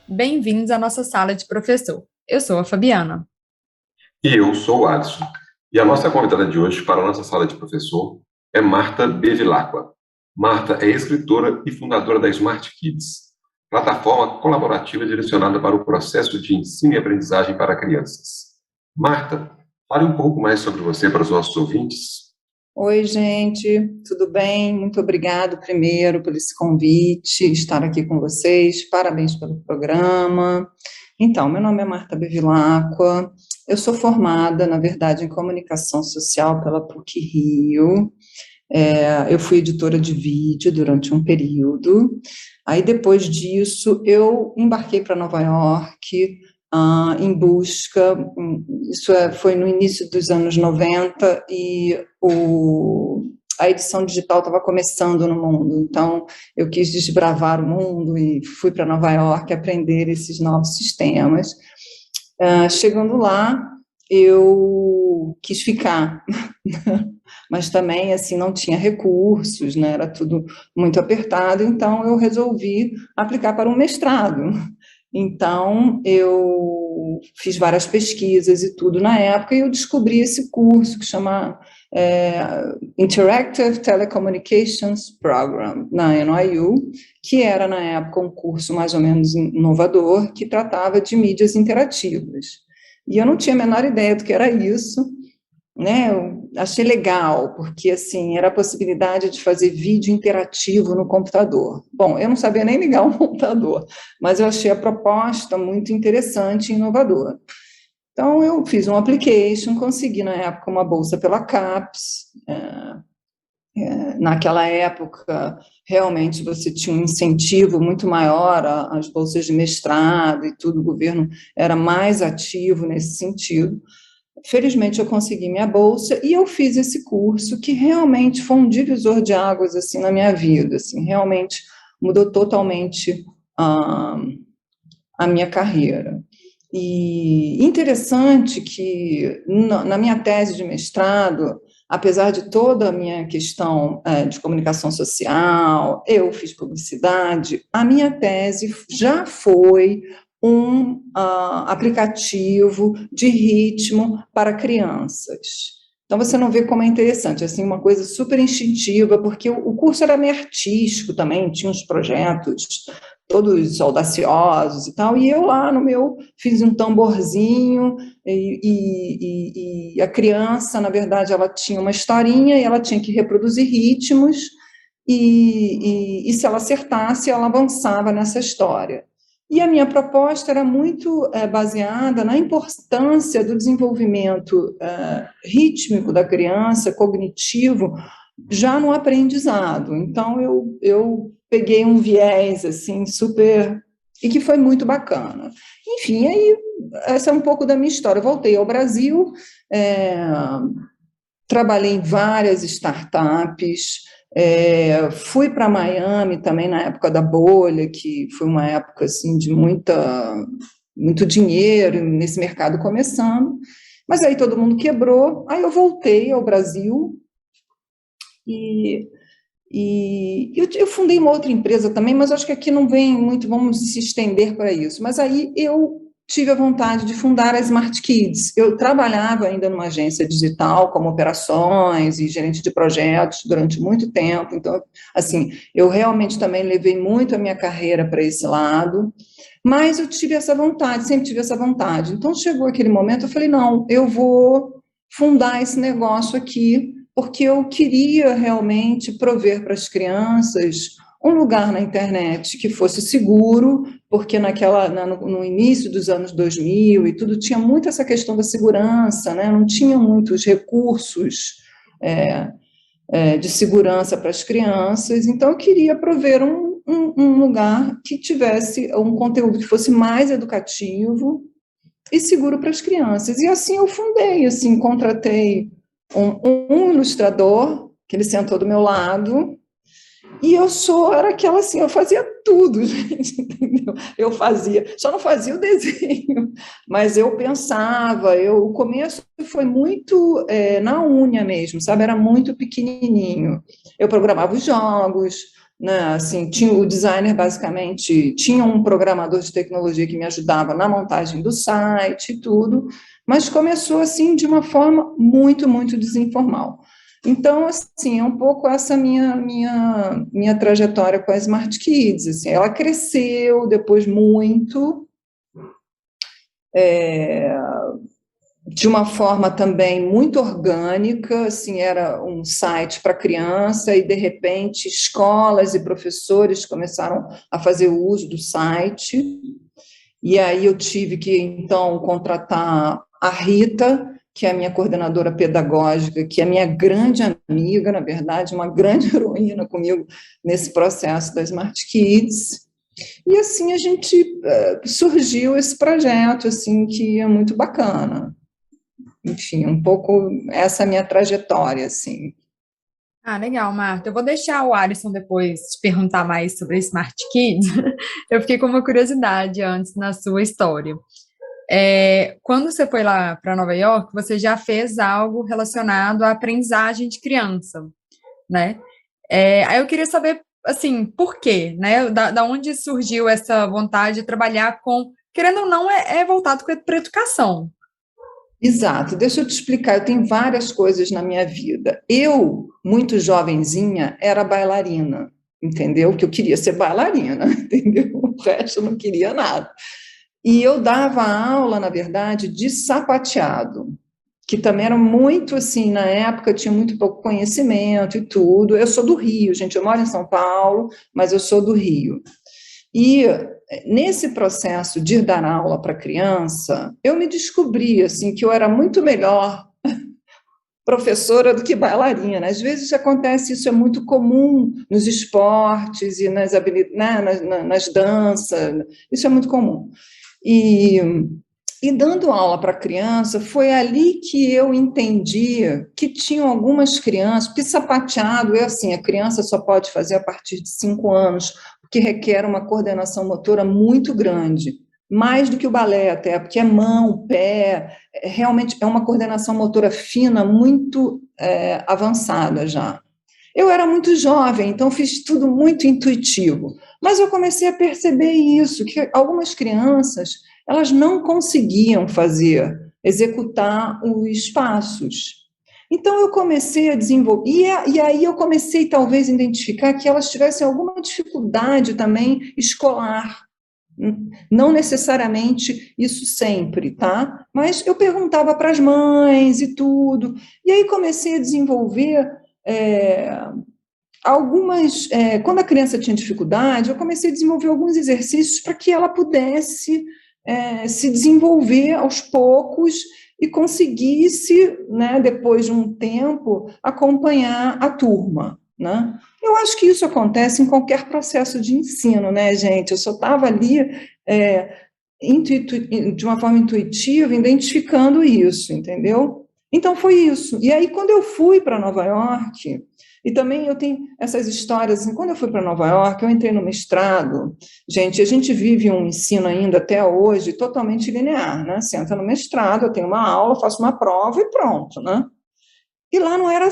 Bem-vindos à nossa sala de professor. Eu sou a Fabiana. E eu sou o Alisson. E a nossa convidada de hoje para a nossa sala de professor é Marta Bevilacqua. Marta é escritora e fundadora da Smart Kids, plataforma colaborativa direcionada para o processo de ensino e aprendizagem para crianças. Marta, fale um pouco mais sobre você para os nossos ouvintes. Oi, gente, tudo bem? Muito obrigado primeiro por esse convite, estar aqui com vocês. Parabéns pelo programa. Então, meu nome é Marta Bevilacqua. Eu sou formada, na verdade, em comunicação social pela PUC-Rio. Eu fui editora de vídeo durante um período. Aí, depois disso, eu embarquei para Nova York, em busca, foi no início dos anos 90, e a edição digital estava começando no mundo, então eu quis desbravar o mundo e fui para Nova York aprender esses novos sistemas. Chegando lá, eu quis ficar, mas também, assim, não tinha recursos, né, era tudo muito apertado, então eu resolvi aplicar para um mestrado. Então, eu fiz várias pesquisas e tudo na época, e eu descobri esse curso que chama Interactive Telecommunications Program, na NYU, que era, na época, um curso mais ou menos inovador, que tratava de mídias interativas. E eu não tinha a menor ideia do que era isso, né? Eu achei legal, porque assim, era a possibilidade de fazer vídeo interativo no computador. Bom, eu não sabia nem ligar um computador, mas eu achei a proposta muito interessante e inovadora. Então, eu fiz um application, consegui na época uma bolsa pela CAPES. Naquela época, realmente você tinha um incentivo muito maior às bolsas de mestrado e tudo, o governo era mais ativo nesse sentido. Felizmente eu consegui minha bolsa e eu fiz esse curso que realmente foi um divisor de águas assim na minha vida, assim, realmente mudou totalmente a minha carreira. E interessante que na minha tese de mestrado, apesar de toda a minha questão de comunicação social, eu fiz publicidade, a minha tese já foi um aplicativo de ritmo para crianças. Então, você não vê como é interessante, assim, uma coisa super instintiva, porque o curso era meio artístico também, tinha uns projetos todos audaciosos e tal, e eu lá no meu fiz um tamborzinho, e a criança, na verdade, ela tinha uma historinha e ela tinha que reproduzir ritmos, e se ela acertasse, ela avançava nessa história. E a minha proposta era muito baseada na importância do desenvolvimento rítmico da criança, cognitivo, já no aprendizado. Então, eu peguei um viés, assim, super... e que foi muito bacana. Enfim, aí, essa é um pouco da minha história. Eu voltei ao Brasil, trabalhei em várias startups, fui para Miami também na época da bolha, que foi uma época assim, de muito dinheiro nesse mercado começando, mas aí todo mundo quebrou, aí eu voltei ao Brasil e eu fundei uma outra empresa também, mas acho que aqui não vem muito, vamos se estender para isso, mas aí eu tive a vontade de fundar a Smart Kids. Eu trabalhava ainda numa agência digital, como operações e gerente de projetos durante muito tempo, então, assim, eu realmente também levei muito a minha carreira para esse lado, mas eu tive essa vontade, sempre tive essa vontade. Então, chegou aquele momento, eu falei, não, eu vou fundar esse negócio aqui, porque eu queria realmente prover para as crianças um lugar na internet que fosse seguro, porque no início dos anos 2000 e tudo, tinha muito essa questão da segurança, né? Não tinha muitos recursos de segurança para as crianças, então eu queria prover um lugar que tivesse um conteúdo que fosse mais educativo e seguro para as crianças. E assim eu fundei, assim, contratei um ilustrador, que ele sentou do meu lado, e era aquela assim, eu fazia tudo, gente, entendeu? Eu fazia, só não fazia o desenho, mas eu pensava, o começo foi muito na unha mesmo, sabe? Era muito pequenininho. Eu programava os jogos, né? Assim, tinha o designer basicamente, tinha um programador de tecnologia que me ajudava na montagem do site e tudo, mas começou assim de uma forma muito, muito desinformal. Então, assim, é um pouco essa minha trajetória com a Smart Kids, assim, ela cresceu depois muito, é, de uma forma também muito orgânica, assim, era um site para criança e, de repente, escolas e professores começaram a fazer uso do site, e aí eu tive que, então, contratar a Rita, que é a minha coordenadora pedagógica, que é minha grande amiga, na verdade, uma grande heroína comigo nesse processo da Smart Kids, e assim a gente surgiu esse projeto, assim, que é muito bacana. Enfim, um pouco essa minha trajetória, assim. Ah, legal, Marta. Eu vou deixar o Alisson depois te perguntar mais sobre a Smart Kids. Eu fiquei com uma curiosidade antes na sua história. Quando você foi lá para Nova York, você já fez algo relacionado à aprendizagem de criança, né? Aí eu queria saber, assim, por quê, né? Da onde surgiu essa vontade de trabalhar com, querendo ou não, é voltado para a educação. Exato, deixa eu te explicar, eu tenho várias coisas na minha vida. Eu, muito jovenzinha, era bailarina, entendeu? Que eu queria ser bailarina, entendeu? O resto eu não queria nada. E eu dava aula, na verdade, de sapateado, que também era muito assim, na época tinha muito pouco conhecimento e tudo. Eu sou do Rio, gente, eu moro em São Paulo, mas eu sou do Rio. E nesse processo de dar aula para criança, eu me descobri assim que eu era muito melhor professora do que bailarina. Às vezes acontece isso, é muito comum nos esportes e nas habilidades, né, nas danças, isso é muito comum. E, e dando aula para criança, foi ali que eu entendi que tinham algumas crianças, porque sapateado é assim, a criança só pode fazer a partir de 5 anos, porque requer uma coordenação motora muito grande, mais do que o balé até, porque é mão, pé, realmente é uma coordenação motora fina, muito avançada já. Eu era muito jovem, então fiz tudo muito intuitivo, mas eu comecei a perceber isso, que algumas crianças, elas não conseguiam fazer, executar os passos. Então eu comecei a desenvolver, e aí eu comecei talvez a identificar que elas tivessem alguma dificuldade também escolar, não necessariamente isso sempre, tá? Mas eu perguntava para as mães e tudo, e aí comecei a desenvolver quando a criança tinha dificuldade, eu comecei a desenvolver alguns exercícios para que ela pudesse se desenvolver aos poucos e conseguisse, né, depois de um tempo, acompanhar a turma, né? Eu acho que isso acontece em qualquer processo de ensino, né, gente? Eu só estava ali de uma forma intuitiva, identificando isso, entendeu? Então foi isso. E aí, quando eu fui para Nova York, e também eu tenho essas histórias, assim, quando eu fui para Nova York, eu entrei no mestrado, gente, a gente vive um ensino ainda até hoje totalmente linear, né? Você entra no mestrado, eu tenho uma aula, faço uma prova e pronto, né? E lá era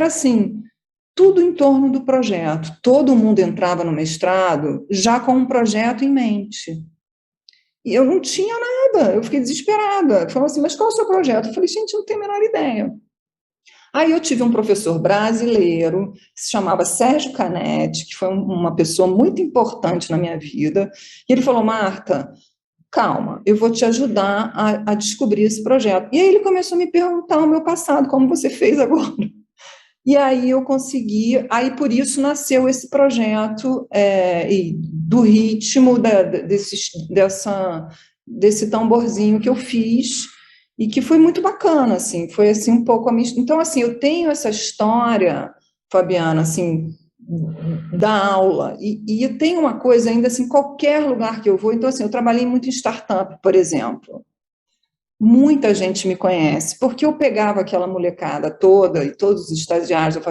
assim, tudo em torno do projeto. Todo mundo entrava no mestrado já com um projeto em mente. E eu não tinha nada, eu fiquei desesperada. Falou assim, mas qual é o seu projeto? Eu falei, gente, eu não tenho a menor ideia. Aí eu tive um professor brasileiro, que se chamava Sérgio Canetti, que foi uma pessoa muito importante na minha vida, e ele falou, Marta, calma, eu vou te ajudar a descobrir esse projeto. E aí ele começou a me perguntar o meu passado, como você fez agora. E aí eu consegui, aí por isso nasceu esse projeto do ritmo desse tamborzinho que eu fiz, e que foi muito bacana, assim, foi assim um pouco a minha... Então, assim, eu tenho essa história, Fabiana, assim, da aula, e eu tenho uma coisa ainda, assim, qualquer lugar que eu vou, então, assim, eu trabalhei muito em startup, por exemplo, muita gente me conhece, porque eu pegava aquela molecada toda, e todos os estagiários,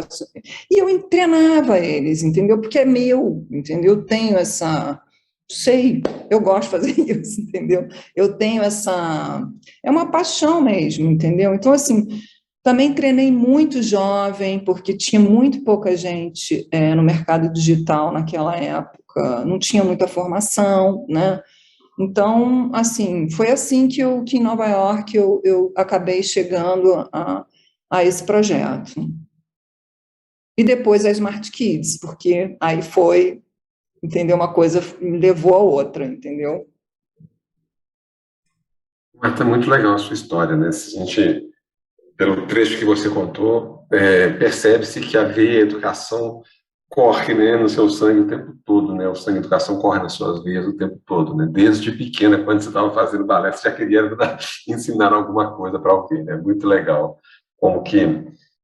e eu treinava eles, entendeu? Porque é meu, entendeu? Eu tenho essa... Sei, eu gosto de fazer isso, entendeu? Eu tenho essa... É uma paixão mesmo, entendeu? Então, assim, Também treinei muito jovem, porque tinha muito pouca gente no mercado digital naquela época, não tinha muita formação, né? Então, assim, foi assim que em Nova York eu acabei chegando a esse projeto. E depois a Smart Kids, porque aí foi, entendeu? Uma coisa me levou a outra, entendeu? Marta, é muito legal a sua história, né? Se a gente, pelo trecho que você contou, percebe-se que a veia educação corre, né, no seu sangue o tempo todo, né? O sangue educação corre nas suas veias o tempo todo, né? Desde pequena, quando você estava fazendo balé, você já queria ensinar alguma coisa para alguém, né? Muito legal. Como que,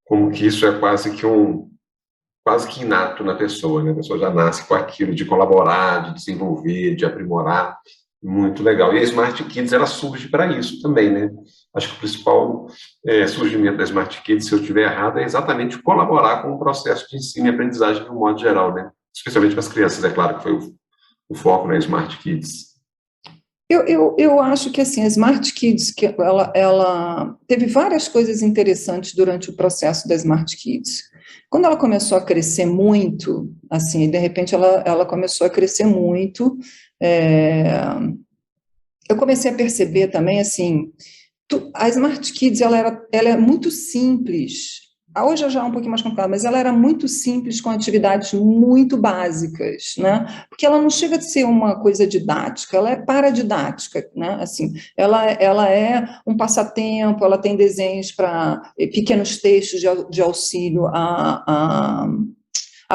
como que isso é quase que inato na pessoa, né? A pessoa já nasce com aquilo de colaborar, de desenvolver, de aprimorar. Muito legal. E a Smart Kids, ela surge para isso também, né? Acho que o principal surgimento da Smart Kids, se eu estiver errado, é exatamente colaborar com o processo de ensino e aprendizagem de um modo geral, né? Especialmente para as crianças, é claro que foi o foco na Smart Kids. Eu acho que assim, a Smart Kids, que ela teve várias coisas interessantes durante o processo da Smart Kids. Quando ela começou a crescer muito, assim, de repente ela começou a crescer muito, é, eu comecei a perceber também, assim, a Smart Kids, ela é muito simples. Hoje já é um pouquinho mais complicada, mas ela era muito simples, com atividades muito básicas, né? Porque ela não chega a ser uma coisa didática, ela é paradidática, né? Assim, ela é um passatempo, ela tem desenhos para pequenos textos de auxílio à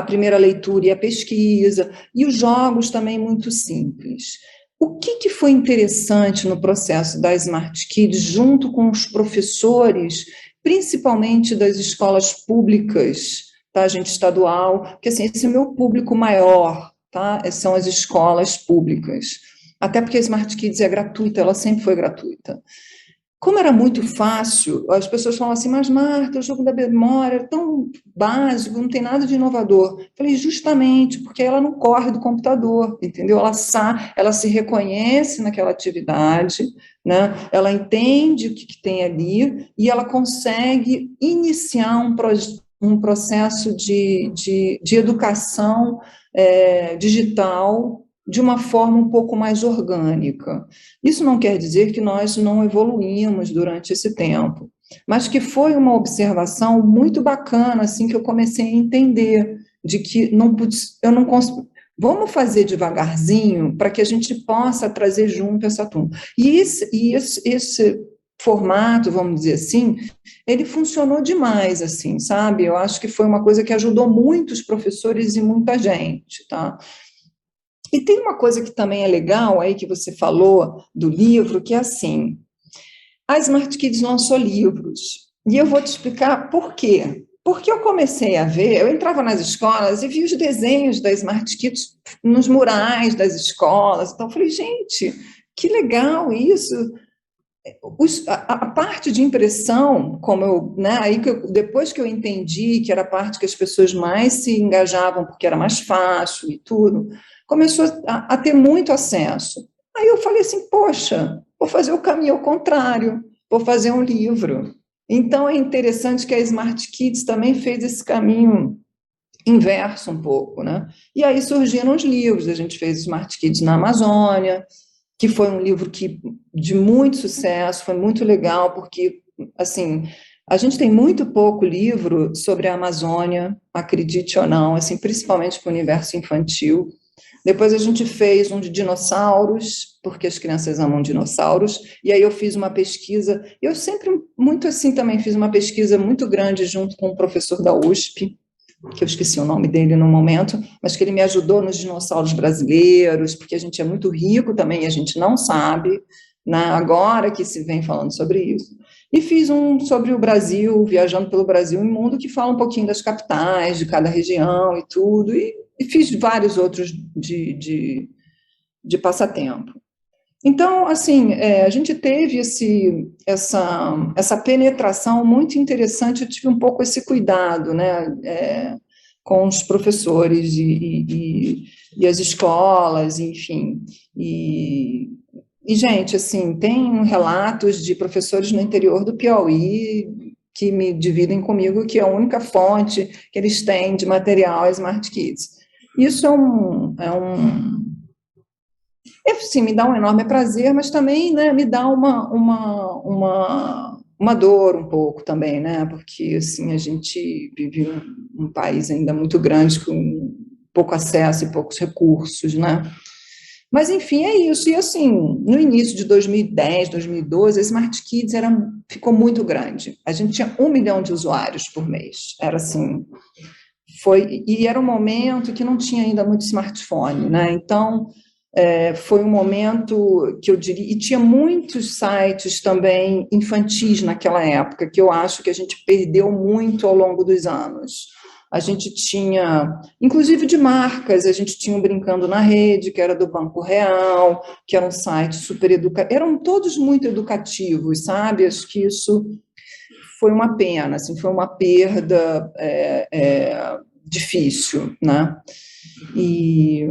primeira leitura e à pesquisa, e os jogos também muito simples. O que foi interessante no processo da Smart Kids, junto com os professores, principalmente das escolas públicas, tá, gente, estadual, porque assim, esse é o meu público maior, tá, são as escolas públicas, até porque a Smart Kids é gratuita, ela sempre foi gratuita. Como era muito fácil, as pessoas falam assim, mas Marta, o jogo da memória é tão básico, não tem nada de inovador. Eu falei, justamente, porque ela não corre do computador, entendeu? Ela se reconhece naquela atividade, né? Ela entende o que tem ali e ela consegue iniciar um processo de educação digital de uma forma um pouco mais orgânica. Isso não quer dizer que nós não evoluímos durante esse tempo, mas que foi uma observação muito bacana, assim, que eu comecei a entender, de que eu não consigo. Vamos fazer devagarzinho para que a gente possa trazer junto essa turma. E esse formato, vamos dizer assim, ele funcionou demais, assim, sabe? Eu acho que foi uma coisa que ajudou muitos professores e muita gente, tá? E tem uma coisa que também é legal aí que você falou do livro, que é assim, a Smart Kids lançou livros, e eu vou te explicar por quê. Porque eu comecei a ver, eu entrava nas escolas e via os desenhos da Smart Kids nos murais das escolas, então eu falei, gente, que legal isso. A parte de impressão, como eu, né, depois que eu entendi que era a parte que as pessoas mais se engajavam, porque era mais fácil e tudo, começou a ter muito acesso. Aí eu falei assim, poxa, vou fazer o caminho ao contrário, vou fazer um livro. Então é interessante que a Smart Kids também fez esse caminho inverso um pouco, né? E aí surgiram os livros, a gente fez Smart Kids na Amazônia, que foi um livro de muito sucesso, foi muito legal, porque, assim, a gente tem muito pouco livro sobre a Amazônia, acredite ou não, assim, principalmente para o universo infantil. Depois a gente fez um de dinossauros, porque as crianças amam dinossauros, e aí eu fiz uma pesquisa, eu sempre, muito assim, também fiz uma pesquisa muito grande junto com um professor da USP, que eu esqueci o nome dele no momento, mas que ele me ajudou nos dinossauros brasileiros, porque a gente é muito rico também, e a gente não sabe, né, agora que se vem falando sobre isso. E fiz um sobre o Brasil, viajando pelo Brasil e mundo, que fala um pouquinho das capitais, de cada região e tudo, e fiz vários outros de passatempo. Então, assim, a gente teve essa penetração muito interessante, eu tive um pouco esse cuidado, né, com os professores e as escolas, enfim. Gente, assim, tem relatos de professores no interior do Piauí que me dividem comigo, que é a única fonte que eles têm de material é Smart Kids. Isso sim, me dá um enorme prazer, mas também, né, me dá uma dor um pouco também, né, porque, assim, a gente vive um país ainda muito grande, com pouco acesso e poucos recursos, né. Mas, enfim, é isso. E, assim, no início de 2010, 2012, a Smart Kids ficou muito grande. A gente tinha 1 milhão de usuários por mês. Era assim, e era um momento que não tinha ainda muito smartphone, né? Então, foi um momento que eu diria, e tinha muitos sites também infantis naquela época, que eu acho que a gente perdeu muito ao longo dos anos. A gente tinha, inclusive de marcas, a gente tinha um Brincando na Rede, que era do Banco Real, que era um site super educativo, eram todos muito educativos, sabe? Acho que isso foi uma pena, assim, foi uma perda difícil, né? E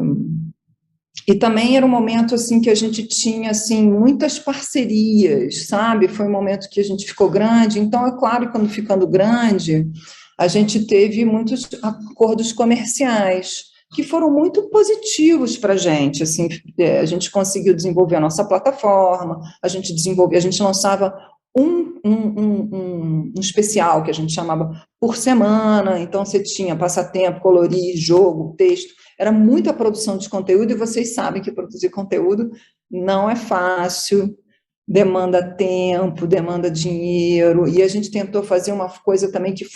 também era um momento, assim, que a gente tinha, assim, muitas parcerias, sabe? Foi um momento que a gente ficou grande, então, é claro, quando ficando grande, a gente teve muitos acordos comerciais, que foram muito positivos para a gente, assim, a gente conseguiu desenvolver a nossa plataforma, a gente lançava um especial, que a gente chamava por semana, então você tinha passatempo, colorir, jogo, texto, era muita produção de conteúdo, e vocês sabem que produzir conteúdo não é fácil, demanda tempo, demanda dinheiro, e a gente tentou fazer uma coisa também que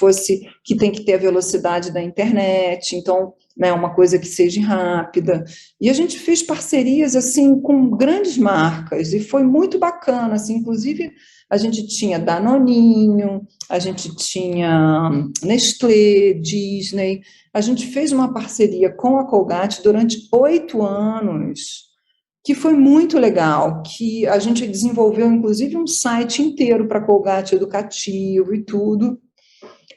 tem que ter a velocidade da internet, então, né, uma coisa que seja rápida, e a gente fez parcerias, assim, com grandes marcas, e foi muito bacana, assim, inclusive a gente tinha Danoninho, a gente tinha Nestlé, Disney, a gente fez uma parceria com a Colgate durante 8 anos, que foi muito legal, que a gente desenvolveu, inclusive, um site inteiro para Colgate educativo e tudo,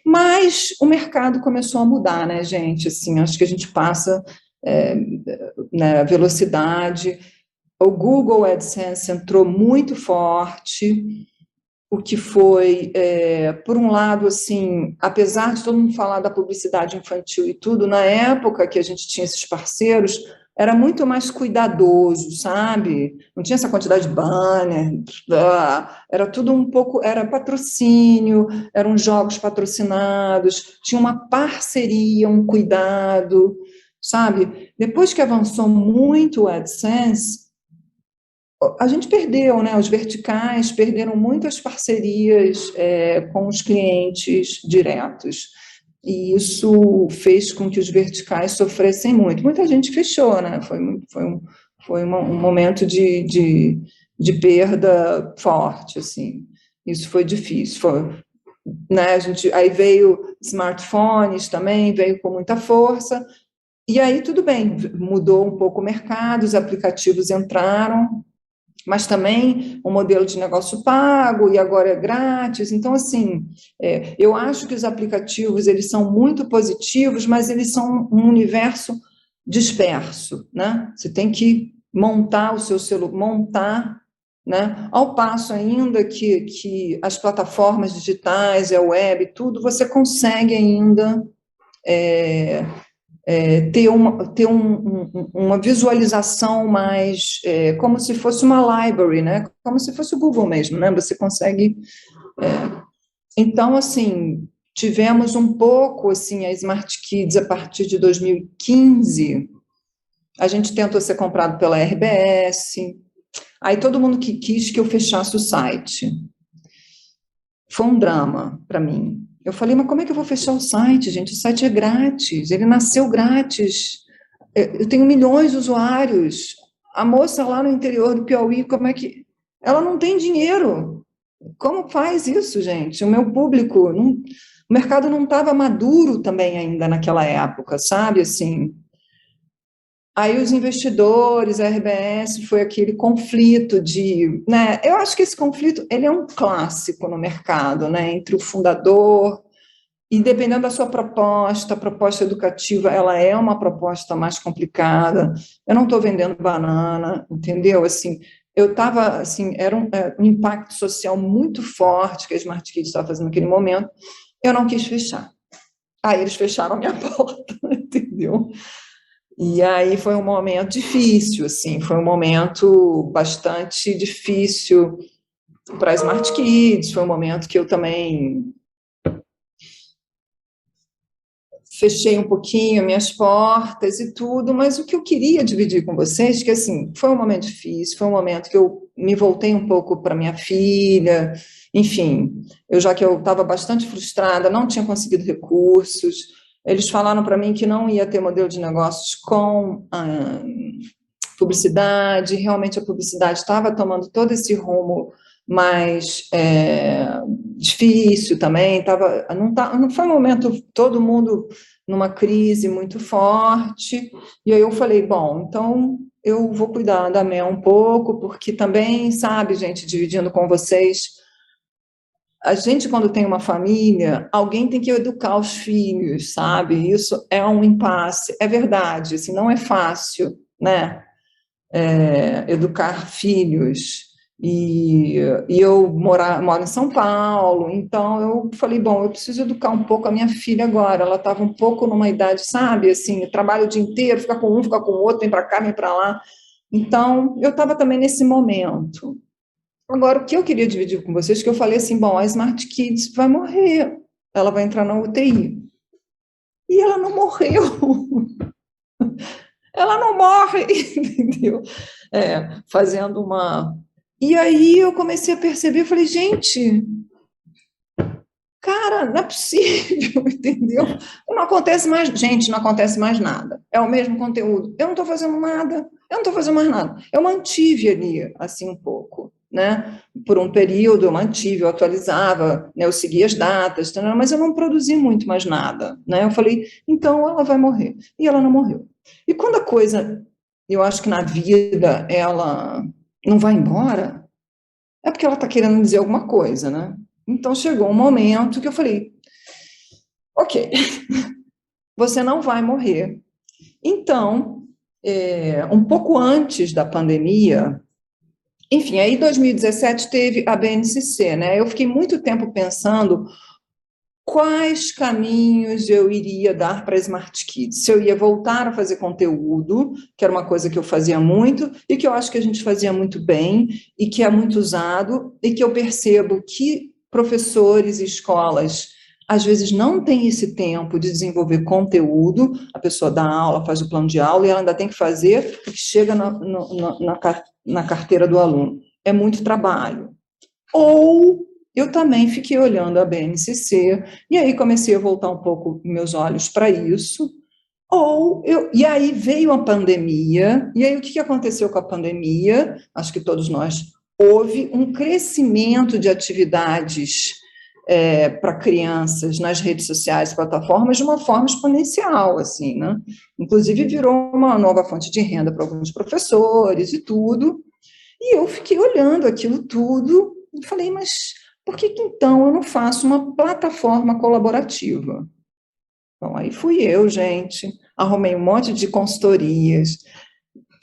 mas o mercado começou a mudar, né, gente? Assim, acho que a gente passa na velocidade, o Google AdSense entrou muito forte, o que foi, por um lado, assim, apesar de todo mundo falar da publicidade infantil e tudo, na época que a gente tinha esses parceiros, era muito mais cuidadoso, sabe? Não tinha essa quantidade de banner, era tudo um pouco, era patrocínio, eram jogos patrocinados, tinha uma parceria, um cuidado, sabe? Depois que avançou muito o AdSense, a gente perdeu, né? Os verticais perderam muitas parcerias com os clientes diretos. E isso fez com que os verticais sofressem muito. Muita gente fechou, né? Foi um momento de perda forte, assim. Isso foi difícil. Né? Aí veio smartphones também, veio com muita força. E aí tudo bem, mudou um pouco o mercado, os aplicativos entraram, mas também um modelo de negócio pago, e agora é grátis. Então, assim, eu acho que os aplicativos, eles são muito positivos, mas eles são um universo disperso, né? Você tem que montar o seu celular, né? Ao passo ainda que as plataformas digitais, a web, tudo, você consegue ainda ter uma visualização mais, como se fosse uma library, né? Como se fosse o Google mesmo, né? Você consegue... Então, assim, tivemos um pouco, assim, a Smart Kids a partir de 2015, a gente tentou ser comprado pela RBS, aí todo mundo que quis que eu fechasse o site. Foi um drama para mim. Eu falei, mas como é que eu vou fechar o site, gente? O site é grátis, ele nasceu grátis. Eu tenho milhões de usuários. A moça lá no interior do Piauí, como é que... Ela não tem dinheiro. Como faz isso, gente? O meu público... o mercado não estava maduro também ainda naquela época, sabe? Assim... Aí os investidores, a RBS, foi aquele conflito de... Né? Eu acho que esse conflito ele é um clássico no mercado, né? Entre o fundador e, dependendo da sua proposta, a proposta educativa, ela é uma proposta mais complicada. Eu não estou vendendo banana, entendeu? Assim, eu estava, assim, era um impacto social muito forte que a Smart Kids estava fazendo naquele momento, eu não quis fechar. Aí eles fecharam a minha porta, entendeu? E aí foi um momento difícil, assim, foi um momento bastante difícil para a Smart Kids, foi um momento que eu também fechei um pouquinho minhas portas e tudo, mas o que eu queria dividir com vocês, que assim, foi um momento difícil, foi um momento que eu me voltei um pouco para minha filha, enfim, já que eu estava bastante frustrada, não tinha conseguido recursos, eles falaram para mim que não ia ter modelo de negócios com publicidade, realmente a publicidade estava tomando todo esse rumo mais difícil também, não foi um momento, todo mundo numa crise muito forte, e aí eu falei, bom, então eu vou cuidar da Mel um pouco, porque também, sabe, gente, dividindo com vocês, a gente, quando tem uma família, alguém tem que educar os filhos, sabe? Isso é um impasse, é verdade, assim, não é fácil, né? Educar filhos. E eu moro em São Paulo, então eu falei, bom, eu preciso educar um pouco a minha filha agora, ela estava um pouco numa idade, sabe, assim, trabalho o dia inteiro, fica com um, fica com o outro, vem para cá, vem para lá, então eu estava também nesse momento. Agora, o que eu queria dividir com vocês, que eu falei assim, bom, a Smart Kids vai morrer, ela vai entrar na UTI, e ela não morreu, ela não morre, entendeu? Fazendo uma... E aí eu comecei a perceber, eu falei, gente, cara, não é possível, entendeu? Não acontece mais, gente, não acontece mais nada. É o mesmo conteúdo. Eu não estou fazendo nada, eu não estou fazendo mais nada. Eu mantive ali, assim, um pouco, né? Por um período eu mantive, eu atualizava, né? Eu seguia as datas, mas eu não produzi muito mais nada, né? Eu falei, então ela vai morrer. E ela não morreu. E quando a coisa, eu acho que na vida, ela não vai embora, é porque ela está querendo dizer alguma coisa, né? Então chegou um momento que eu falei, ok, você não vai morrer. Então, um pouco antes da pandemia, enfim, aí em 2017 teve a BNCC, né? Eu fiquei muito tempo pensando quais caminhos eu iria dar para a Smart Kids. Se eu ia voltar a fazer conteúdo, que era uma coisa que eu fazia muito, e que eu acho que a gente fazia muito bem, e que é muito usado, e que eu percebo que professores e escolas, às vezes, não têm esse tempo de desenvolver conteúdo, a pessoa dá aula, faz o plano de aula, e ela ainda tem que fazer o que chega na carteira do aluno. É muito trabalho. Ou eu também fiquei olhando a BNCC, e aí comecei a voltar um pouco meus olhos para isso, e aí veio a pandemia, e aí o que aconteceu com a pandemia? Acho que todos nós, houve um crescimento de atividades para crianças nas redes sociais, plataformas, de uma forma exponencial, assim, né? Inclusive virou uma nova fonte de renda para alguns professores e tudo, e eu fiquei olhando aquilo tudo, e falei, mas por que então eu não faço uma plataforma colaborativa? Bom, aí fui eu, gente, arrumei um monte de consultorias,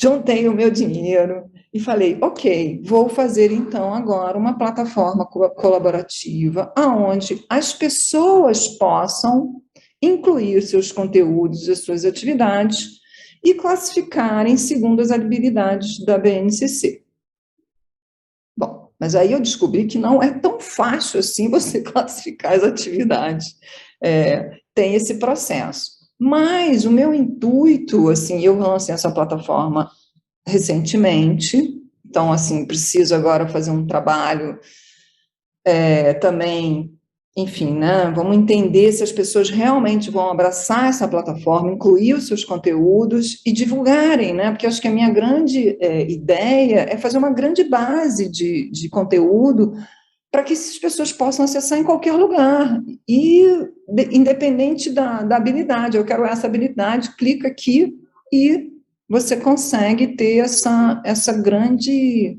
juntei o meu dinheiro e falei, ok, vou fazer então agora uma plataforma colaborativa aonde as pessoas possam incluir os seus conteúdos, as suas atividades e classificarem segundo as habilidades da BNCC. Bom, mas aí eu descobri que não é tão fácil assim você classificar as atividades. Tem esse processo. Mas o meu intuito, assim, eu lancei essa plataforma recentemente, então, assim, preciso agora fazer um trabalho também, enfim, né, vamos entender se as pessoas realmente vão abraçar essa plataforma, incluir os seus conteúdos e divulgarem, né, porque acho que a minha grande ideia é fazer uma grande base de conteúdo para que essas pessoas possam acessar em qualquer lugar, e independente da habilidade, eu quero essa habilidade, clica aqui e você consegue ter essa grande...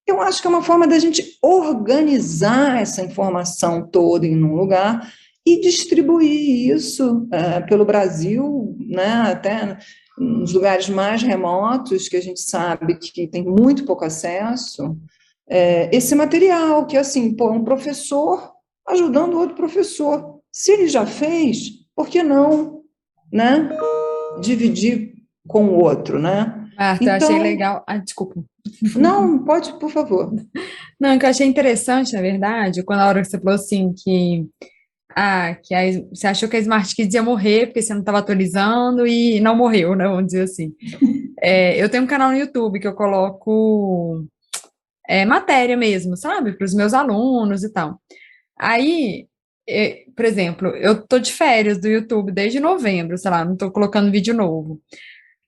Eu acho que é uma forma da gente organizar essa informação toda em um lugar e distribuir isso pelo Brasil, né, até nos lugares mais remotos, que a gente sabe que tem muito pouco acesso, esse material, que assim, pô, um professor ajudando outro professor. Se ele já fez, por que não, né, dividir com o outro, né? Marta, eu achei Então, legal. Ah, desculpa. não, pode, por favor. Não, o que eu achei interessante, na verdade, quando a hora que você falou assim você achou que a Smart Kids ia morrer porque você não estava atualizando e não morreu, né? Vamos dizer assim. Eu tenho um canal no YouTube que eu coloco matéria mesmo, sabe? Para os meus alunos e tal. Aí, por exemplo, eu tô de férias do YouTube desde novembro, sei lá, não tô colocando vídeo novo.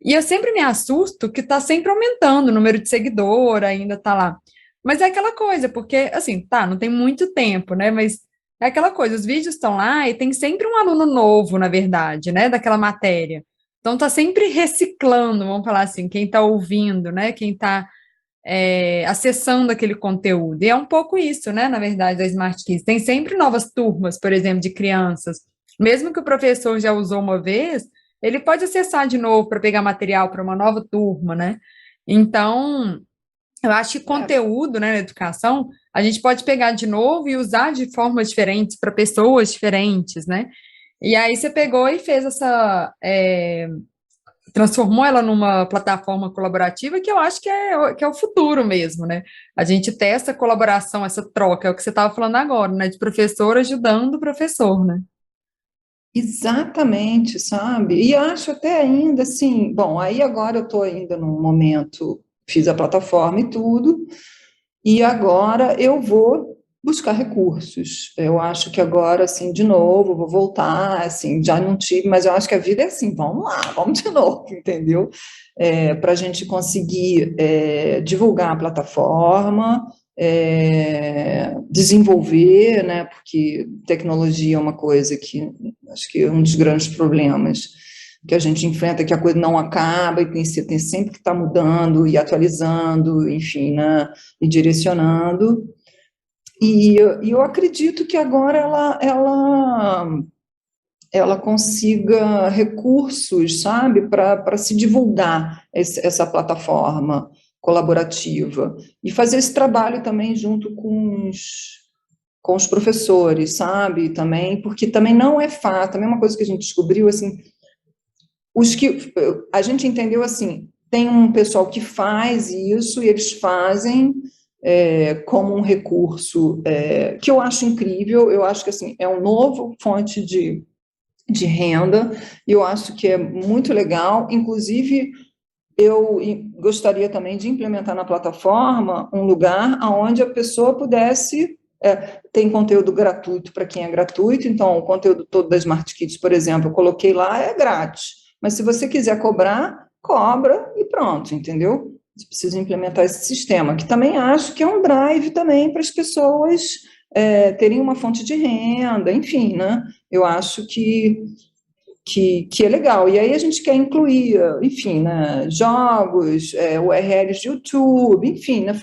E eu sempre me assusto que tá sempre aumentando o número de seguidor, ainda tá lá. Mas é aquela coisa, porque, assim, tá, não tem muito tempo, né? Mas é aquela coisa, os vídeos estão lá e tem sempre um aluno novo, na verdade, né? Daquela matéria. Então tá sempre reciclando, vamos falar assim, quem tá ouvindo, né? Quem tá acessando aquele conteúdo. E é um pouco isso, né, na verdade, da Smart Kids. Tem sempre novas turmas, por exemplo, de crianças. Mesmo que o professor já usou uma vez, ele pode acessar de novo para pegar material para uma nova turma, né? Então, eu acho que conteúdo, né, na educação, a gente pode pegar de novo e usar de formas diferentes para pessoas diferentes, né? E aí você pegou e fez transformou ela numa plataforma colaborativa que eu acho que é o futuro mesmo, né? A gente ter essa colaboração, essa troca, é o que você estava falando agora, né? De professor ajudando o professor, né? Exatamente, sabe? E acho até ainda assim, bom, aí agora eu estou ainda num momento, fiz a plataforma e tudo, e agora eu vou buscar recursos. Eu acho que agora, assim, de novo, vou voltar, assim, já não tive, mas eu acho que a vida é assim, vamos lá, vamos de novo, entendeu? Para a gente conseguir divulgar a plataforma, desenvolver, né? Porque tecnologia é uma coisa que acho que é um dos grandes problemas que a gente enfrenta, que a coisa não acaba e tem sempre que estar mudando e atualizando, enfim, né? E direcionando. E eu acredito que agora ela consiga recursos, sabe, para se divulgar essa plataforma colaborativa e fazer esse trabalho também junto com os professores, sabe, também, porque também não é fácil, também é uma coisa que a gente descobriu, assim, os que a gente entendeu assim, tem um pessoal que faz isso e eles fazem como um recurso que eu acho incrível, eu acho que assim, é um novo fonte de renda, e eu acho que é muito legal, inclusive eu gostaria também de implementar na plataforma um lugar onde a pessoa pudesse tem conteúdo gratuito para quem é gratuito, então o conteúdo todo da Smart Kids, por exemplo, eu coloquei lá, é grátis, mas se você quiser cobrar, cobra e pronto, entendeu? Você precisa implementar esse sistema, que também acho que é um drive também para as pessoas terem uma fonte de renda, enfim, né? Eu acho que é legal. E aí a gente quer incluir, enfim, né, jogos, URLs de YouTube, enfim, né,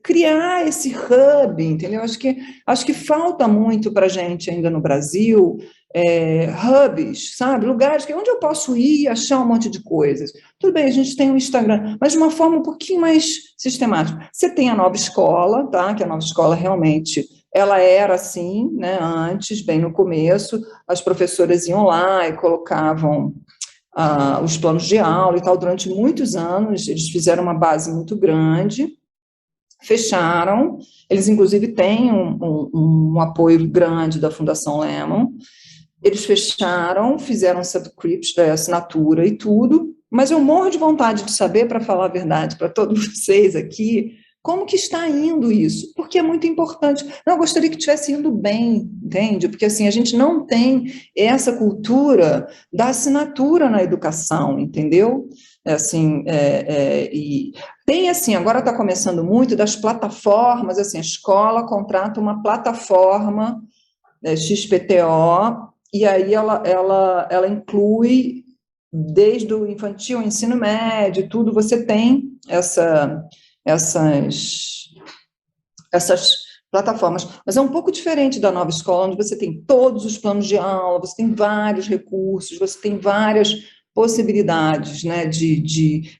criar esse hub, entendeu? Acho que falta muito para a gente ainda no Brasil, hubs, sabe? Lugares onde eu posso ir e achar um monte de coisas. Tudo bem, a gente tem um Instagram, mas de uma forma um pouquinho mais sistemática. Você tem a Nova Escola, tá? Que a Nova Escola realmente ela era assim, né? Antes, bem no começo, as professoras iam lá e colocavam os planos de aula e tal durante muitos anos. Eles fizeram uma base muito grande. Fecharam, eles inclusive têm um apoio grande da Fundação Lemon, eles fecharam, fizeram subscription, assinatura e tudo, mas eu morro de vontade de saber, para falar a verdade para todos vocês aqui, como que está indo isso, porque é muito importante. Não, eu gostaria que estivesse indo bem, entende? Porque assim, a gente não tem essa cultura da assinatura na educação, entendeu? Assim, e tem assim, agora está começando muito das plataformas, assim, a escola contrata uma plataforma XPTO, e aí ela inclui desde o infantil, o ensino médio, tudo, você tem essas plataformas, mas é um pouco diferente da Nova Escola, onde você tem todos os planos de aula, você tem vários recursos, você tem várias possibilidades, né, de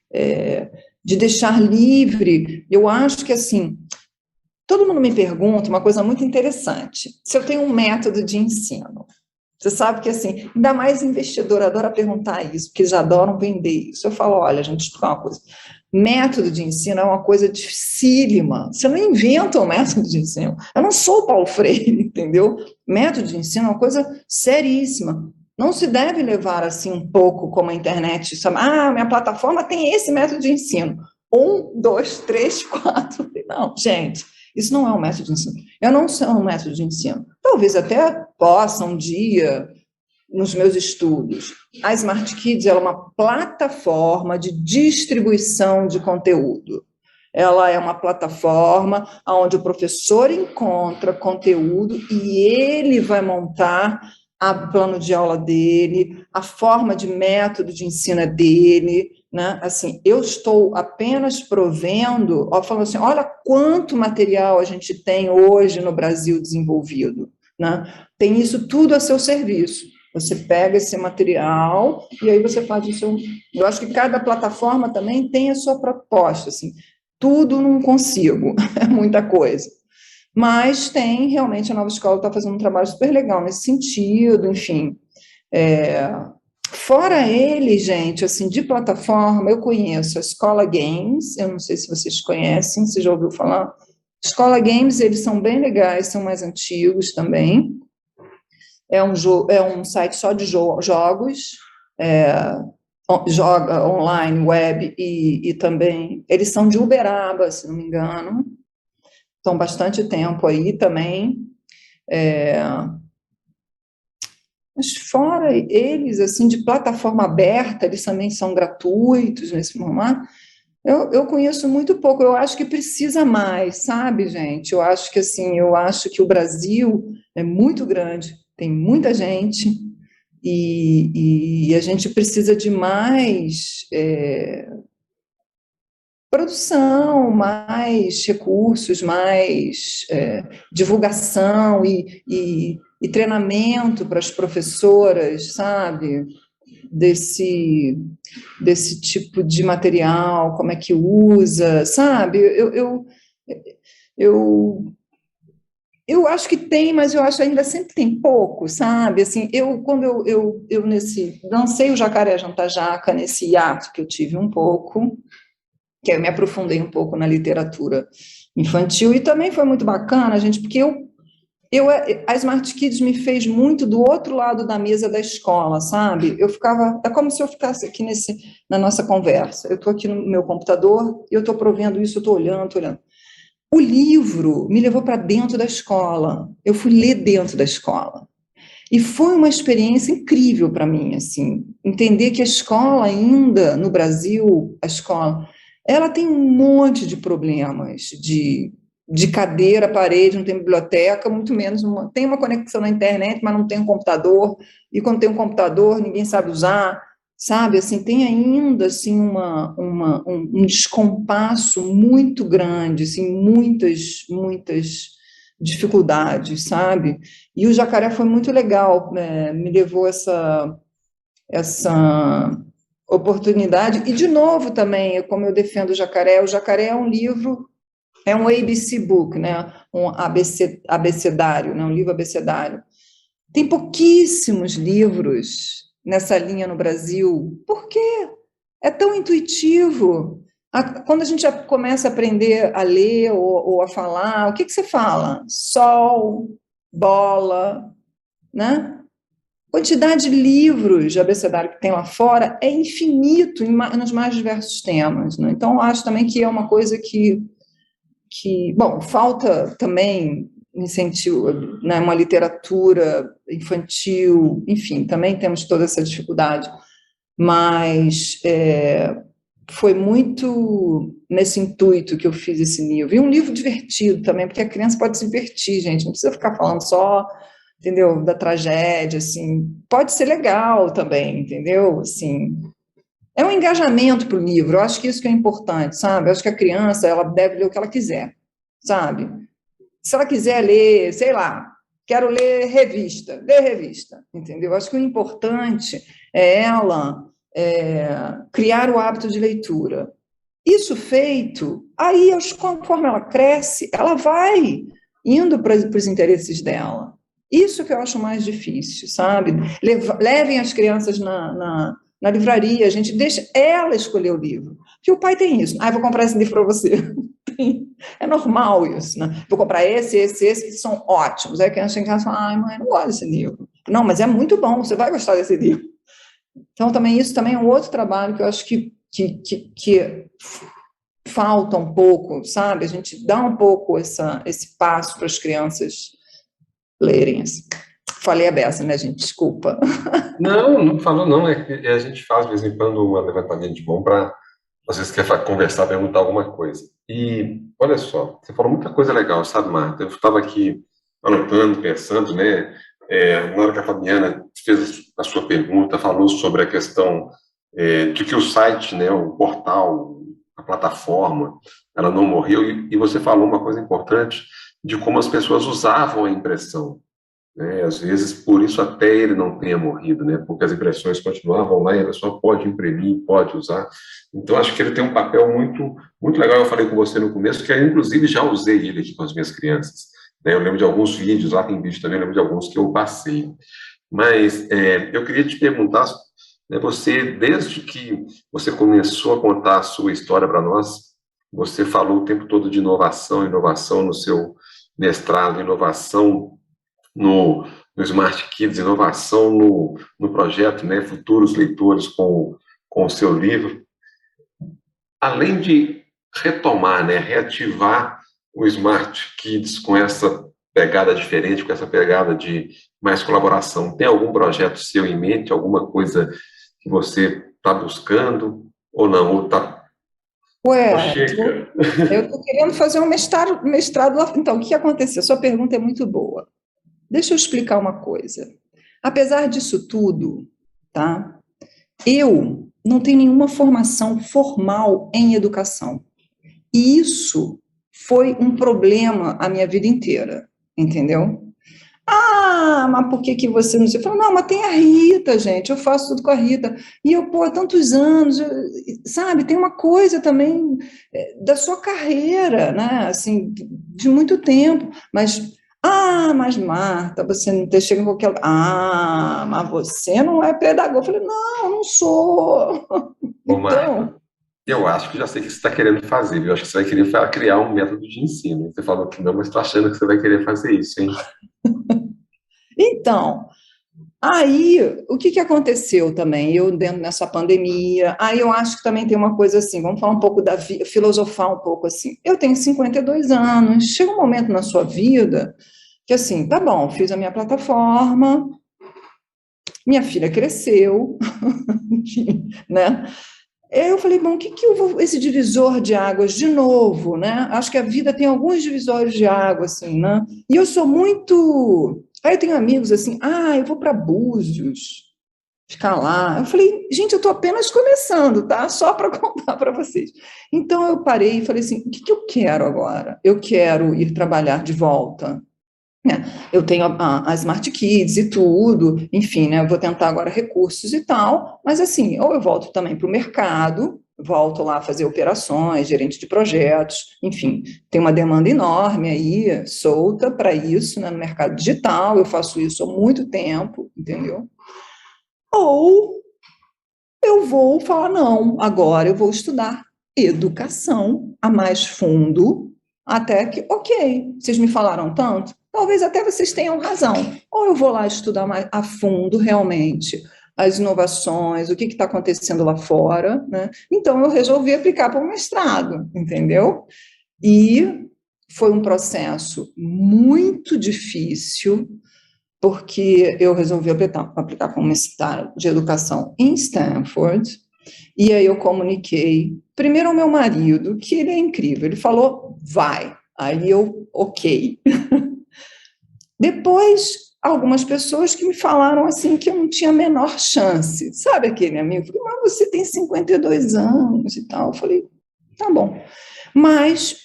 deixar livre. Eu acho que, assim, todo mundo me pergunta uma coisa muito interessante, se eu tenho um método de ensino. Você sabe que, assim, ainda mais investidor adora perguntar isso, porque eles adoram vender isso. Eu falo, olha, gente, explicar uma coisa. Método de ensino é uma coisa dificílima. Você não inventa um método de ensino. Eu não sou o Paulo Freire, entendeu? Método de ensino é uma coisa seríssima. Não se deve levar, assim, um pouco como a internet. Sabe? Ah, minha plataforma tem esse método de ensino. 1, 2, 3, 4. Não, gente, isso não é um método de ensino. Eu não sou um método de ensino. Talvez até possa um dia, nos meus estudos. A Smart Kids é uma plataforma de distribuição de conteúdo. Ela é uma plataforma onde o professor encontra conteúdo e ele vai montar o plano de aula dele, a forma de método de ensino dele, né? Assim, eu estou apenas provendo, falando assim, olha quanto material a gente tem hoje no Brasil desenvolvido, né? Tem isso tudo a seu serviço. Você pega esse material e aí você faz o seu... Eu acho que cada plataforma também tem a sua proposta, assim, tudo não consigo, é muita coisa. Mas tem, realmente, a Nova Escola está fazendo um trabalho super legal nesse sentido, enfim. Fora ele, gente, assim, de plataforma, eu conheço a Escola Games, eu não sei se vocês conhecem, você já ouviu falar? Escola Games, eles são bem legais, são mais antigos também. É um site só de jogos, joga online, web, e também, eles são de Uberaba, se não me engano, estão bastante tempo aí também, mas fora eles, assim, de plataforma aberta, eles também são gratuitos nesse formato, eu conheço muito pouco, eu acho que precisa mais, sabe, gente? Eu acho que, assim, o Brasil é muito grande, tem muita gente, e a gente precisa de mais produção, mais recursos, mais divulgação e treinamento para as professoras, sabe? Desse tipo de material, como é que usa, sabe? Eu acho que tem, mas eu acho que ainda sempre tem pouco, sabe? Assim, quando eu lancei o Jacaré Janta Jaca, nesse hiato que eu tive um pouco, que eu me aprofundei um pouco na literatura infantil, e também foi muito bacana, gente, porque a Smart Kids me fez muito do outro lado da mesa da escola, sabe? É como se eu ficasse aqui na nossa conversa. Eu estou aqui no meu computador, e eu estou provendo isso, eu estou olhando. O livro me levou para dentro da escola. Eu fui ler dentro da escola. E foi uma experiência incrível para mim, assim, entender que a escola ainda, no Brasil, ela tem um monte de problemas de cadeira, parede, não tem biblioteca, muito menos tem uma conexão na internet, mas não tem um computador, e quando tem um computador, ninguém sabe usar, sabe, assim, tem ainda, assim, um descompasso muito grande, assim, muitas dificuldades, sabe, e o Jacaré foi muito legal, me levou essa oportunidade, e de novo também, como eu defendo o Jacaré é um livro, é um ABC book, né? Um abecedário, né? Um livro abecedário. Tem pouquíssimos livros nessa linha no Brasil. Por quê? É tão intuitivo. Quando a gente já começa a aprender a ler ou a falar, o que você fala? Sol, bola, né? A quantidade de livros de abecedário que tem lá fora é infinito nos mais diversos temas, né? Então, eu acho também que é uma coisa que bom, falta também incentivo, né, uma literatura infantil, enfim, também temos toda essa dificuldade, mas foi muito nesse intuito que eu fiz esse livro. E um livro divertido também, porque a criança pode se divertir, gente, não precisa ficar falando só, entendeu, da tragédia, assim, pode ser legal também, entendeu, assim... É um engajamento para o livro, eu acho que isso que é importante, sabe? Eu acho que a criança, ela deve ler o que ela quiser, sabe? Se ela quiser ler, sei lá, quero ler revista, entendeu? Eu acho que o importante é ela criar o hábito de leitura. Isso feito, aí, conforme ela cresce, ela vai indo para os interesses dela. Isso que eu acho mais difícil, sabe? Levem as crianças na livraria, a gente deixa ela escolher o livro. Porque o pai tem isso. Ah, eu vou comprar esse livro para você. É normal isso, né? Vou comprar esse, que são ótimos. Aí a criança chega em casa e fala, ai, mãe, não gosto desse livro. Não, mas é muito bom, você vai gostar desse livro. Então, isso também é um outro trabalho que eu acho que falta um pouco, sabe? A gente dá um pouco esse passo para as crianças lerem. Assim. Falei a beça, né, gente? Desculpa. Não, não falou não, é que a gente faz de vez em quando um levantamento de mão para, às vezes, quer conversar, perguntar alguma coisa. E, olha só, você falou muita coisa legal, sabe, Marta? Eu estava aqui anotando, pensando, né, na hora que a Fabiana fez a sua pergunta, falou sobre a questão de que o site, né, o portal, a plataforma, ela não morreu, e você falou uma coisa importante de como as pessoas usavam a impressão. Né? Às vezes, por isso até ele não tenha morrido, né? Porque as impressões continuavam lá e ele só pode imprimir, pode usar. Então, acho que ele tem um papel muito, muito legal. Eu falei com você no começo, que eu, inclusive, já usei ele aqui com as minhas crianças. Né? Eu lembro de alguns vídeos, lá tem vídeo também, eu lembro de alguns que eu passei. Mas eu queria te perguntar, né, você, desde que você começou a contar a sua história para nós, você falou o tempo todo de inovação, inovação no seu mestrado, inovação no Smart Kids, inovação no projeto, né, Futuros Leitores com o seu livro. Além de retomar, né, reativar o Smart Kids com essa pegada diferente, com essa pegada de mais colaboração, tem algum projeto seu em mente, alguma coisa que você está buscando ou não? Ou tá... Ué, chega. eu estou querendo fazer um mestrado lá. Então, o que aconteceu? Sua pergunta é muito boa. Deixa eu explicar uma coisa. Apesar disso tudo, tá? Eu não tenho nenhuma formação formal em educação. E isso foi um problema a minha vida inteira, entendeu? Ah, mas por que você não sei? Eu falo, não, mas tem a Rita, gente, eu faço tudo com a Rita. E eu, pô, há tantos anos, sabe, tem uma coisa também da sua carreira, né, assim, de muito tempo, mas Marta, você não chega em qualquer... Ah, mas você não é pedagogo. Eu falei, não, eu não sou. Ô, Então... Marta, eu acho que já sei o que você está querendo fazer, viu? Eu acho que você vai querer criar um método de ensino. Você falou que não, mas estou achando que você vai querer fazer isso, hein? Então, aí, o que aconteceu também? Eu, dentro dessa pandemia, aí eu acho que também tem uma coisa assim, vamos falar um pouco da vida, filosofar um pouco assim. Eu tenho 52 anos, chega um momento na sua vida que assim, tá bom, fiz a minha plataforma, minha filha cresceu, enfim, né? Eu falei, bom, o que eu vou, esse divisor de águas de novo, né? Acho que a vida tem alguns divisores de água, assim, né? E eu sou muito... Aí eu tenho amigos assim, eu vou para Búzios, ficar lá. Eu falei, gente, eu estou apenas começando, tá? Só para contar para vocês. Então eu parei e falei assim, o que eu quero agora? Eu quero ir trabalhar de volta. Né? Eu tenho a Smart Kids e tudo, enfim, né? Eu vou tentar agora recursos e tal, mas assim, ou eu volto também para o mercado, volto lá a fazer operações, gerente de projetos, enfim, tem uma demanda enorme aí, solta para isso, né, no mercado digital, eu faço isso há muito tempo, entendeu? Ou eu vou falar, não, agora eu vou estudar educação a mais fundo, até que, ok, vocês me falaram tanto, talvez até vocês tenham razão. Ou eu vou lá estudar mais a fundo realmente as inovações, o que está acontecendo lá fora, né? Então eu resolvi aplicar para o mestrado, entendeu? E foi um processo muito difícil, porque eu resolvi aplicar para um mestrado de educação em Stanford, e aí eu comuniquei, primeiro ao meu marido, que ele é incrível, ele falou, vai, aí eu, ok. Depois, algumas pessoas que me falaram assim, que eu não tinha a menor chance, sabe aquele amigo? Eu falei, mas você tem 52 anos e tal, eu falei, tá bom. Mas,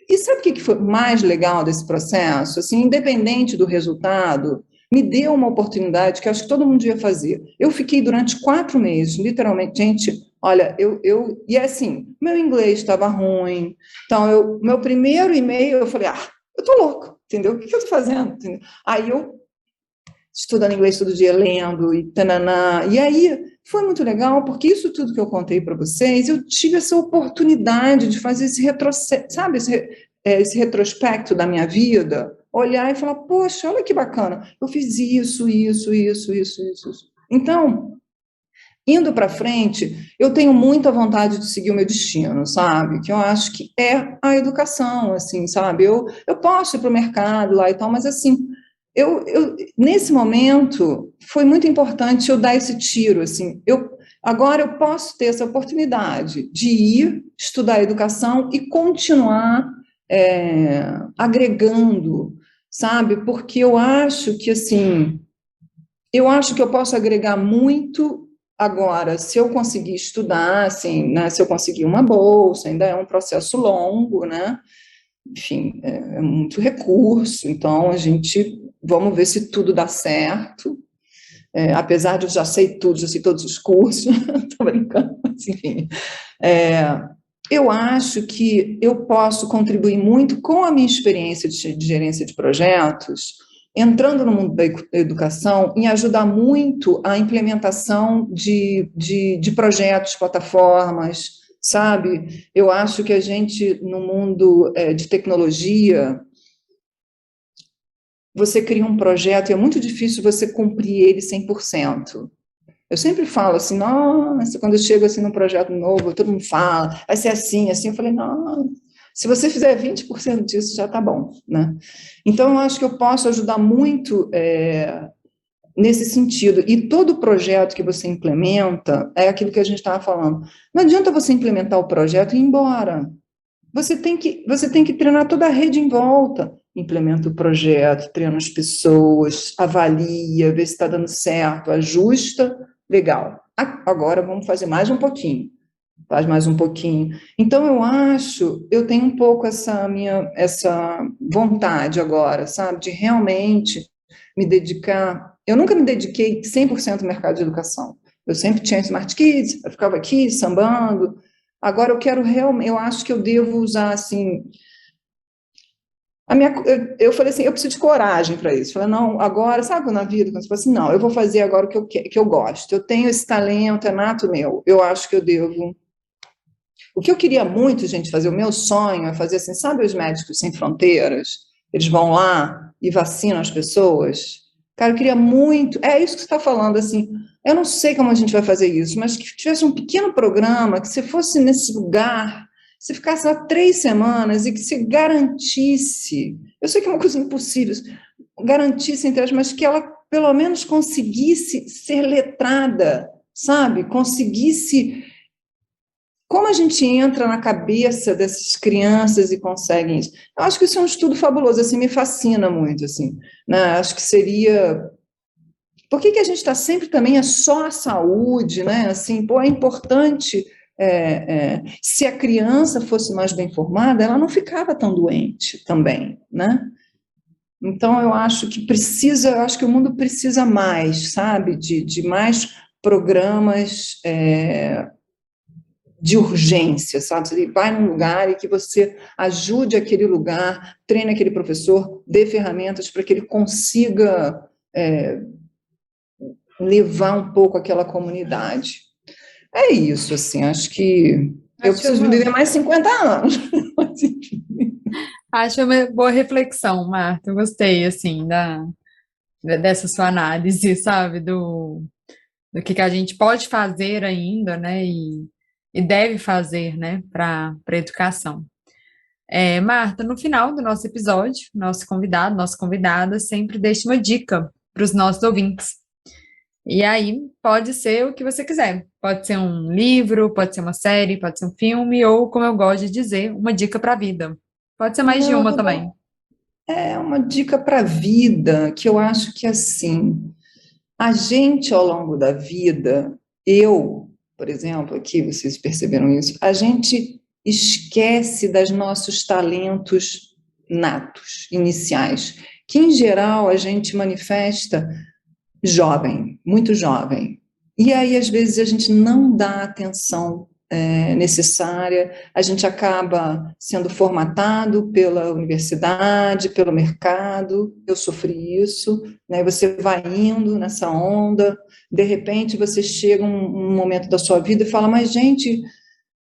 e sabe o que foi mais legal desse processo? Assim, independente do resultado, me deu uma oportunidade que eu acho que todo mundo devia fazer. Eu fiquei durante 4 meses, literalmente, gente, olha, e assim, meu inglês estava ruim, então, meu primeiro e-mail, eu falei, eu tô louca, entendeu? O que eu tô fazendo? Entendeu? Aí eu estudando inglês todo dia, lendo e tananã. E aí foi muito legal, porque isso tudo que eu contei para vocês, eu tive essa oportunidade de fazer esse sabe, esse retrospecto da minha vida, olhar e falar, poxa, olha que bacana, eu fiz isso. Então, indo para frente, eu tenho muita vontade de seguir o meu destino, sabe? Que eu acho que é a educação, assim, sabe? Eu posso ir para o mercado lá e tal, mas assim, nesse momento, foi muito importante eu dar esse tiro, assim, agora eu posso ter essa oportunidade de ir estudar educação e continuar agregando, sabe? Porque eu acho que, assim, eu posso agregar muito agora, se eu conseguir estudar, assim, né, se eu conseguir uma bolsa, ainda é um processo longo, né? Enfim, é muito recurso, então vamos ver se tudo dá certo, apesar de eu já sei tudo, já sei todos os cursos, estou brincando, mas enfim, eu acho que eu posso contribuir muito com a minha experiência de gerência de projetos, entrando no mundo da educação, em ajudar muito a implementação de projetos, plataformas, sabe? Eu acho que a gente, no mundo de tecnologia, você cria um projeto e é muito difícil você cumprir ele 100%. Eu sempre falo assim, nossa, quando eu chego assim num projeto novo, todo mundo fala, vai ser assim, assim. Eu falei, não, se você fizer 20% disso, já está bom, né? Então, eu acho que eu posso ajudar muito nesse sentido. E todo projeto que você implementa, é aquilo que a gente estava falando. Não adianta você implementar o projeto e ir embora. Você tem que treinar toda a rede em volta. Implementa o projeto, treina as pessoas, avalia, vê se está dando certo, ajusta, legal. Agora vamos fazer mais um pouquinho. Faz mais um pouquinho. Então, eu tenho um pouco essa vontade agora, sabe, de realmente me dedicar. Eu nunca me dediquei 100% ao mercado de educação. Eu sempre tinha Smart Kids, eu ficava aqui sambando. Agora eu quero realmente, eu acho que eu devo usar, assim, eu falei assim, eu preciso de coragem para isso. Eu falei, não, agora, sabe na vida, quando você fala assim, não, eu vou fazer agora o que eu gosto. Eu tenho esse talento, é nato meu. Eu acho que eu devo. O que eu queria muito, gente, fazer, o meu sonho é fazer assim, sabe os Médicos Sem Fronteiras? Eles vão lá e vacinam as pessoas. Cara, eu queria muito, é isso que você está falando, assim, eu não sei como a gente vai fazer isso, mas que tivesse um pequeno programa, que você fosse nesse lugar, você ficasse lá 3 semanas e que se garantisse, eu sei que é uma coisa impossível, garantisse, entre as, mas que ela pelo menos conseguisse ser letrada, sabe? Conseguisse. Como a gente entra na cabeça dessas crianças e consegue isso? Eu acho que isso é um estudo fabuloso, assim, me fascina muito, assim, né? Acho que seria. Por que a gente está sempre também só a saúde, né? Assim, pô, é importante. Se a criança fosse mais bem formada, ela não ficava tão doente também, né? Então, eu acho que o mundo precisa mais, sabe? De mais programas. De urgência, sabe? Você vai num lugar e que você ajude aquele lugar, treine aquele professor, dê ferramentas para que ele consiga levar um pouco aquela comunidade. É isso, assim, acho que eu preciso viver mais 50 anos. Acho uma boa reflexão, Marta. Eu gostei, assim, dessa sua análise, sabe? Do que a gente pode fazer ainda, né? E deve fazer, né? Para a educação. Marta, no final do nosso episódio, nosso convidado, nossa convidada, sempre deixa uma dica para os nossos ouvintes. E aí, pode ser o que você quiser. Pode ser um livro, pode ser uma série, pode ser um filme, ou, como eu gosto de dizer, uma dica para a vida. Pode ser mais de uma também. É uma dica para a vida, que eu acho que, assim, a gente, ao longo da vida, por exemplo, aqui vocês perceberam isso, a gente esquece dos nossos talentos natos, iniciais, que, em geral, a gente manifesta jovem, muito jovem. E aí, às vezes, a gente não dá a atenção necessária, a gente acaba sendo formatado pela universidade, pelo mercado, eu sofri isso, né? Você vai indo nessa onda, de repente você chega um momento da sua vida e fala, mas gente,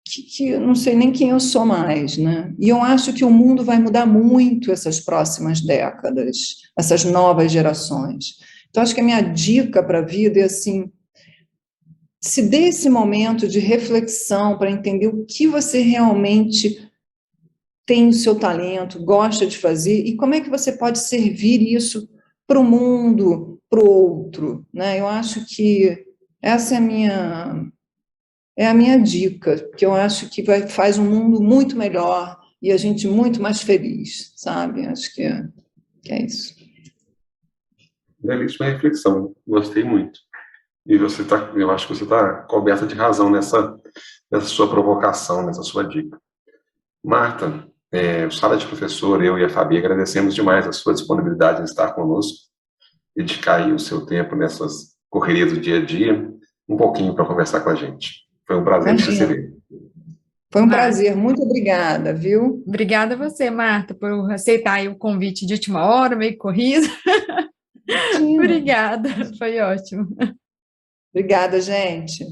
que eu não sei nem quem eu sou mais, né? E eu acho que o mundo vai mudar muito essas próximas décadas, essas novas gerações. Então, acho que a minha dica para a vida é assim, se dê esse momento de reflexão para entender o que você realmente tem o seu talento, gosta de fazer, e como é que você pode servir isso para o mundo, para o outro, né? Eu acho que essa é a minha dica, que eu acho que faz um mundo muito melhor e a gente muito mais feliz, sabe? Acho que é isso. Belíssima reflexão, gostei muito. E eu acho que você está coberta de razão nessa sua provocação, nessa sua dica. Marta, o Sala de Professor, eu e a Fabi agradecemos demais a sua disponibilidade em estar conosco, dedicar aí o seu tempo nessas correrias do dia a dia, um pouquinho para conversar com a gente. Foi um prazer te Imagina. receber. Foi um prazer, muito obrigada, viu? Obrigada a você, Marta, por aceitar aí o convite de última hora, meio corrido. Imagina. Obrigada, foi ótimo. Obrigada, gente.